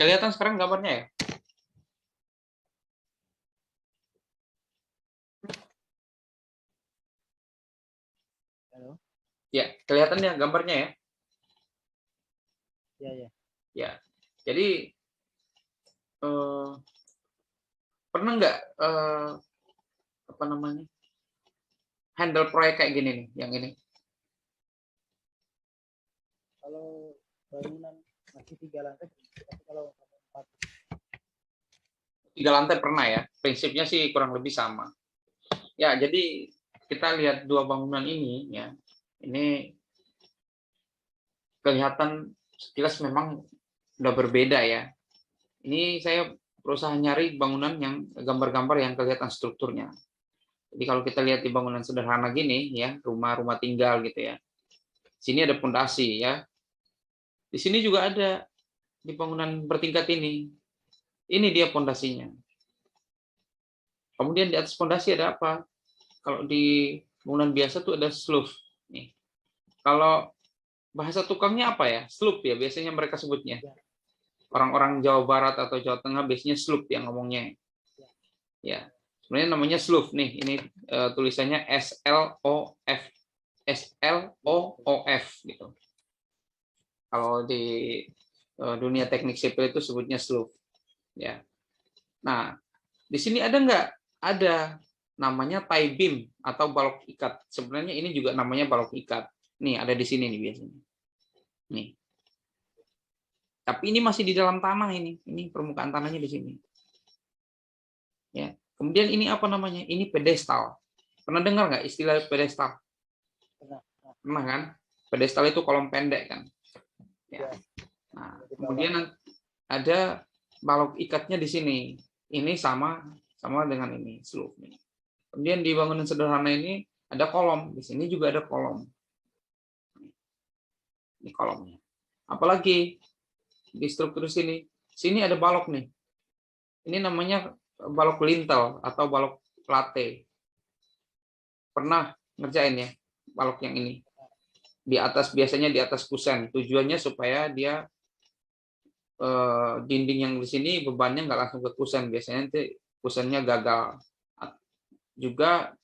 Kelihatan sekarang gambarnya ya? Halo? Ya, kelihatan ya gambarnya ya? Ya, ya. Ya, jadi pernah nggak apa namanya handle proyek kayak gini nih, yang ini? Kalau bangunan masih 3 lantai, tapi kalau 4. 3 lantai pernah ya? Prinsipnya sih kurang lebih sama. Ya, jadi kita lihat dua bangunan ini ya. Ini kelihatan sekilas memang udah berbeda ya. Ini saya berusaha nyari bangunan yang gambar-gambar yang kelihatan strukturnya. Jadi kalau kita lihat di bangunan sederhana gini ya, rumah-rumah tinggal gitu ya. Sini ada pondasi ya. Di sini juga ada di bangunan bertingkat ini. Ini dia pondasinya. Kemudian di atas pondasi ada apa? Kalau di bangunan biasa tuh ada slope. Nih. Kalau bahasa tukangnya apa ya? Slope ya biasanya mereka sebutnya. Orang-orang Jawa Barat atau Jawa Tengah biasanya slope yang ngomongnya. Ya. Sebenarnya namanya slope nih. Ini tulisannya SLOF. SLOOF gitu. Kalau di dunia teknik sipil itu sebutnya slope. Ya. Nah, di sini ada nggak? Ada namanya tie beam atau balok ikat. Sebenarnya ini juga namanya balok ikat. Nih, ada di sini nih biasanya. Nih. Tapi ini masih di dalam tanah ini. Ini permukaan tanahnya di sini. Ya. Kemudian ini apa namanya? Ini pedestal. Pernah dengar nggak istilah pedestal? Pernah kan? Pedestal itu kolom pendek kan? Ya. Nah, kemudian ada balok ikatnya di sini. Ini sama dengan ini, slope nih. Kemudian di bangunan sederhana ini ada kolom. Di sini juga ada kolom. Ini kolomnya. Apalagi di struktur sini. Sini ada balok nih. Ini namanya balok lintel atau balok late. Pernah ngerjain ya balok yang ini? Di atas, biasanya di atas kusen. Tujuannya supaya dia dinding yang di sini bebannya nggak langsung ke kusen. Biasanya nanti kusennya gagal. Juga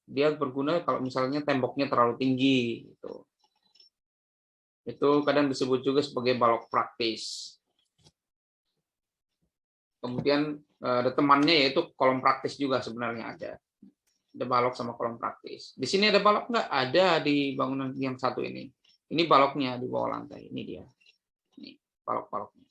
dia berguna kalau misalnya temboknya terlalu tinggi. Gitu. Itu kadang disebut juga sebagai balok praktis. Kemudian ada temannya yaitu kolom praktis juga sebenarnya ada. Ada balok sama kolom praktis. Di sini ada balok nggak? Ada di bangunan yang satu ini. Ini baloknya di bawah lantai. Ini dia. Ini balok-baloknya.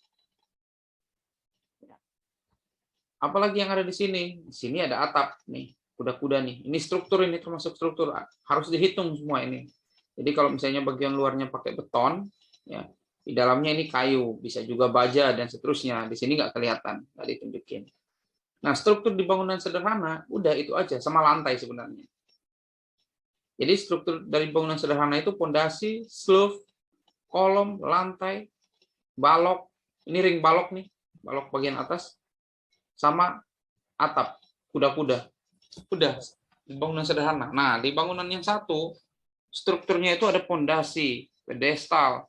Apalagi yang ada di sini? Di sini ada atap nih, kuda-kuda nih. Ini struktur, ini termasuk struktur. Harus dihitung semua ini. Jadi kalau misalnya bagian luarnya pakai beton, ya di dalamnya ini kayu, bisa juga baja dan seterusnya. Di sini nggak kelihatan, nggak ditunjukin. Nah, struktur di bangunan sederhana, udah itu aja, sama lantai sebenarnya. Jadi struktur dari bangunan sederhana itu pondasi, slope, kolom, lantai, balok. Ini ring balok nih, balok bagian atas, sama atap, kuda-kuda. Udah, di bangunan sederhana. Nah, di bangunan yang satu, strukturnya itu ada pondasi, pedestal,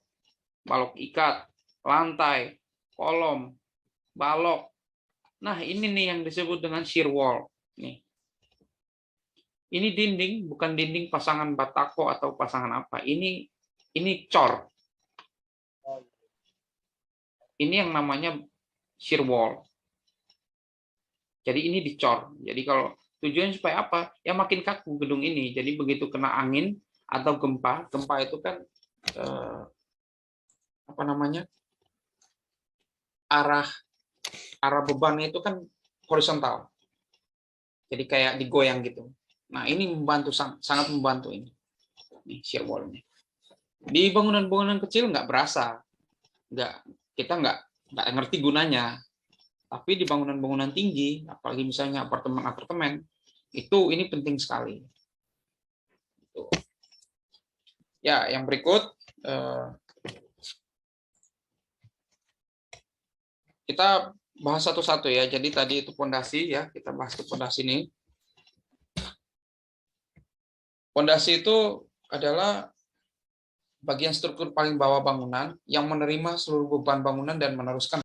balok ikat, lantai, kolom, balok. Nah, ini nih yang disebut dengan shear wall. Nih. Ini dinding, bukan dinding pasangan batako atau pasangan apa. Ini cor. Ini yang namanya shear wall. Jadi ini dicor. Jadi kalau tujuan supaya apa? Ya makin kaku gedung ini. Jadi begitu kena angin atau gempa itu kan apa namanya? arah bebannya itu kan horizontal. Jadi kayak digoyang gitu. Nah, ini membantu, sangat membantu ini. Nih shear wall-nya. Di bangunan-bangunan kecil nggak berasa. Kita nggak ngerti gunanya. Tapi di bangunan-bangunan tinggi, apalagi misalnya apartemen-apartemen, ini penting sekali. Ya, yang berikut kita bahas satu-satu ya. Jadi tadi itu pondasi ya, kita bahas ke pondasi ini. Pondasi itu adalah bagian struktur paling bawah bangunan yang menerima seluruh beban bangunan dan meneruskan